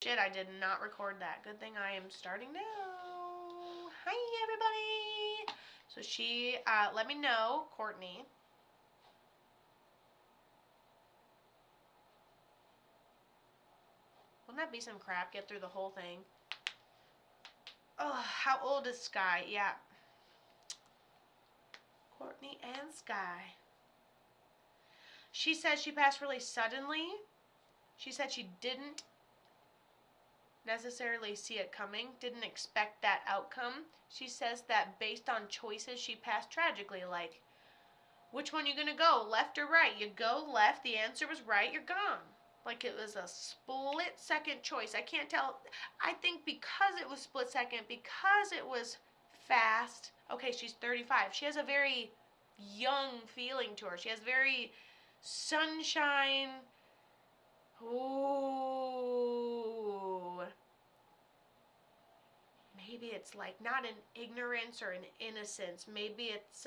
Shit, I did not record that. Good thing I am starting now. Hi, everybody. So she let me know, Courtney. Wouldn't that be some crap? Get through the whole thing. Oh, how old is Sky? Yeah. Courtney and Sky. She said she passed really suddenly. She said she didn't necessarily see it coming, didn't expect that outcome. She says that based on choices, she passed tragically. Like, which one you gonna go, left or right? You go left, the answer was right, you're gone. Like it was a split second choice. I can't tell. I think because it was split second, because it was fast. Okay, she's 35. She has a very young feeling to her. She has very sunshine. Ooh. Maybe it's like not an ignorance or an innocence. Maybe it's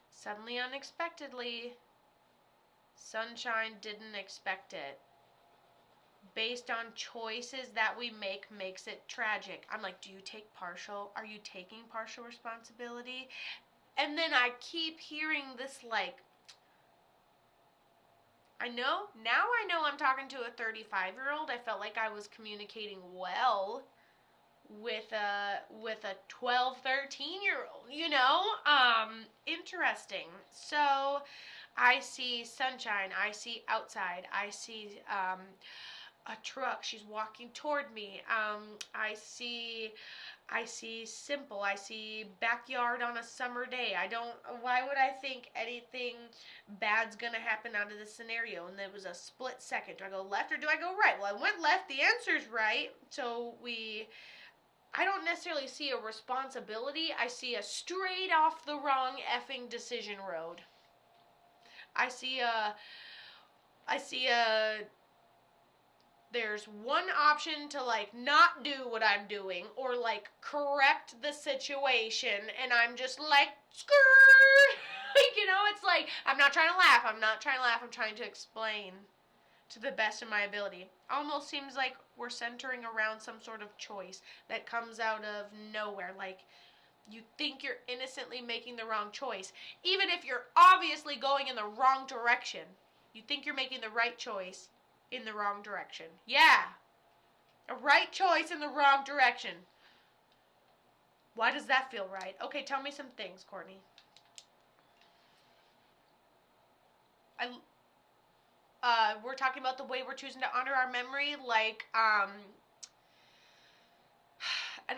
suddenly, unexpectedly, sunshine, didn't expect it. Based on choices that we make makes it tragic. I'm like, do you take partial? Are you taking partial responsibility? And then I keep hearing this like, I know I'm talking to a 35-year-old. I felt like I was communicating well with a 12, 13-year-old, interesting. So I see sunshine, I see outside, I see a truck, she's walking toward me. I see simple, I see backyard on a summer day. Why would I think anything bad's gonna happen out of this scenario? And there was a split second. Do I go left or do I go right? Well, I went left, the answer's right. I don't necessarily see a responsibility. I see a straight off the wrong effing decision road. I see a there's one option to like not do what I'm doing or like correct the situation, and I'm just like skirt. It's like I'm not trying to laugh. I'm trying to explain to the best of my ability. Almost seems like we're centering around some sort of choice that comes out of nowhere. Like you think you're innocently making the wrong choice, even if you're obviously going in the wrong direction. You think you're making the right choice in the wrong direction. Yeah, a right choice in the wrong direction. Why does that feel right? Okay, tell me some things, Courtney. We're talking about the way we're choosing to honor our memory, and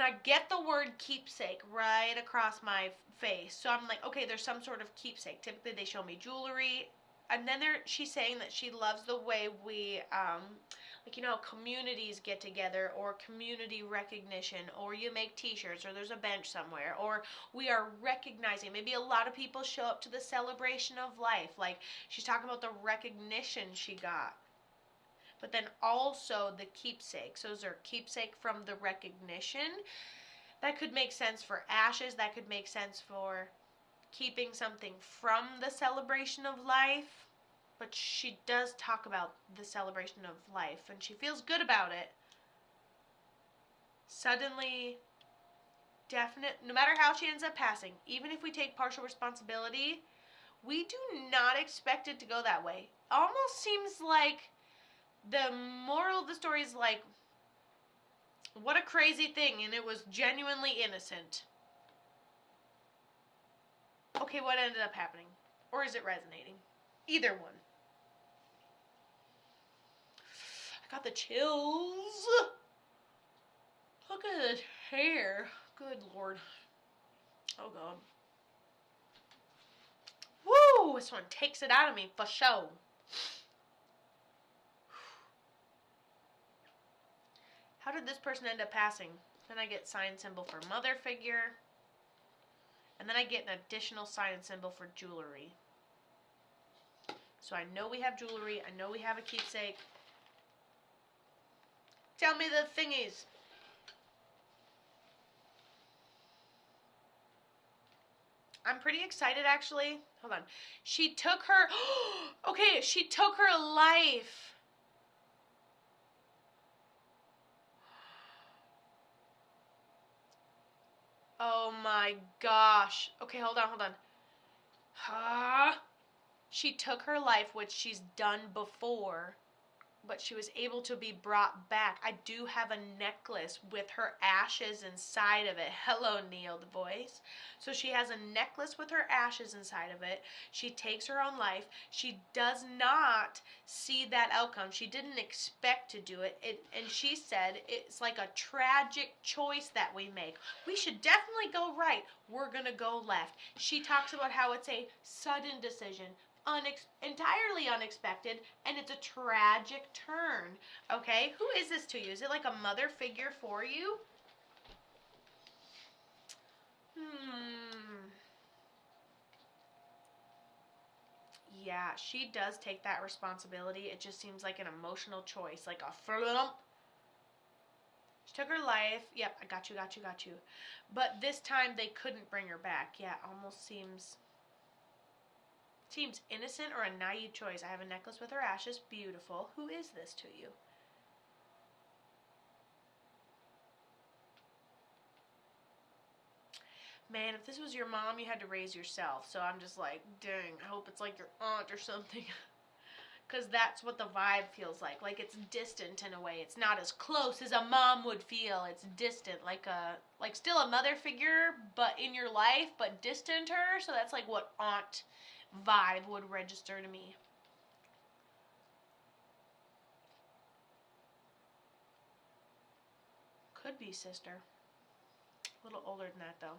I get the word keepsake right across my face. So I'm like, okay, there's some sort of keepsake. Typically they show me jewelry. And then she's saying that she loves the way we, communities get together, or community recognition, or you make t-shirts, or there's a bench somewhere, or we are recognizing. Maybe a lot of people show up to the celebration of life. Like she's talking about the recognition she got. But then also the keepsakes. Those are keepsake from the recognition. That could make sense for ashes. That could make sense for keeping something from the celebration of life. But she does talk about the celebration of life, and she feels good about it. Suddenly, definite, no matter how she ends up passing, even if we take partial responsibility, we do not expect it to go that way. Almost seems like the moral of the story is like, what a crazy thing, and it was genuinely innocent. Okay, what ended up happening? Or is it resonating? Either one. I got the chills. Look at his hair. Good Lord. Oh God. Woo! This one takes it out of me for show. How did this person end up passing? Then I get sign symbol for mother figure. And then I get an additional sign and symbol for jewelry. So I know we have jewelry. I know we have a keepsake. Tell me the thingies. I'm pretty excited, actually. Hold on. She took her... Okay, she took her life. Oh my gosh. Okay, hold on. She took her life, which she's done before, but she was able to be brought back. I do have a necklace with her ashes inside of it. Hello, Neil the voice. So she has a necklace with her ashes inside of it. She takes her own life. She does not see that outcome. She didn't expect to do it. And she said it's like a tragic choice that we make. We should definitely go right. We're going to go left. She talks about how it's a sudden decision. Entirely unexpected, and it's a tragic turn. Okay, who is this to you? Is it like a mother figure for you? Yeah, she does take that responsibility. It just seems like an emotional choice, like a flump. She took her life. Yep, I got you. But this time they couldn't bring her back. Yeah, almost seems innocent or a naive choice. I have a necklace with her ashes. Beautiful. Who is this to you? Man, if this was your mom, you had to raise yourself. So I'm just like, dang, I hope it's like your aunt or something. Because that's what the vibe feels like. Like it's distant in a way. It's not as close as a mom would feel. It's distant, like still a mother figure, but in your life, but distant her. So that's like what aunt vibe would register to me. Could be sister. A little older than that though.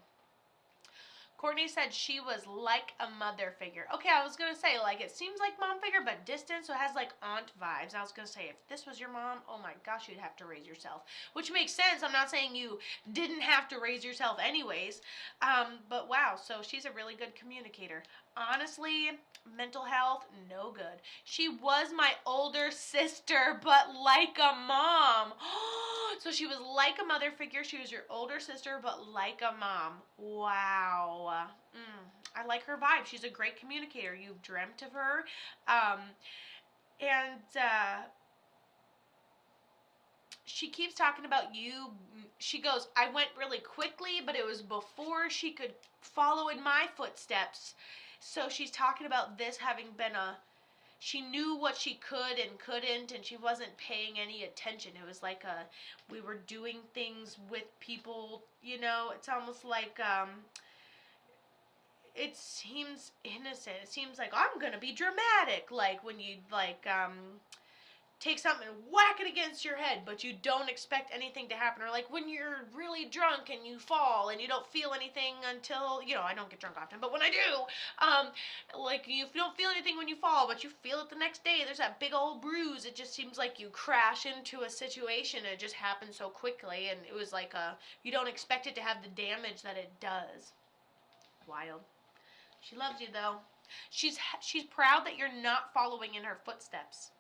Courtney said she was like a mother figure. Okay, I was going to say, like, it seems like mom figure, but distant, so it has, like, aunt vibes. I was going to say, if this was your mom, oh my gosh, you'd have to raise yourself. Which makes sense. I'm not saying you didn't have to raise yourself anyways. But wow, so she's a really good communicator. Honestly, mental health, no good. She was my older sister, but like a mom. So she was like a mother figure. She was your older sister, but like a mom. Wow. I like her vibe. She's a great communicator. You've dreamt of her. And she keeps talking about you. She goes, I went really quickly, but it was before she could follow in my footsteps. So she's talking about this having been she knew what she could and couldn't, and she wasn't paying any attention. It was like we were doing things with people, it's almost like, it seems innocent. It seems like, I'm gonna be dramatic, like when you, take something and whack it against your head, but you don't expect anything to happen. Or like when you're really drunk and you fall and you don't feel anything until, I don't get drunk often, but when I do, like you don't feel anything when you fall, but you feel it the next day. There's that big old bruise. It just seems like you crash into a situation and it just happens so quickly, and it was like you don't expect it to have the damage that it does. Wild. She loves you though. She's proud that you're not following in her footsteps.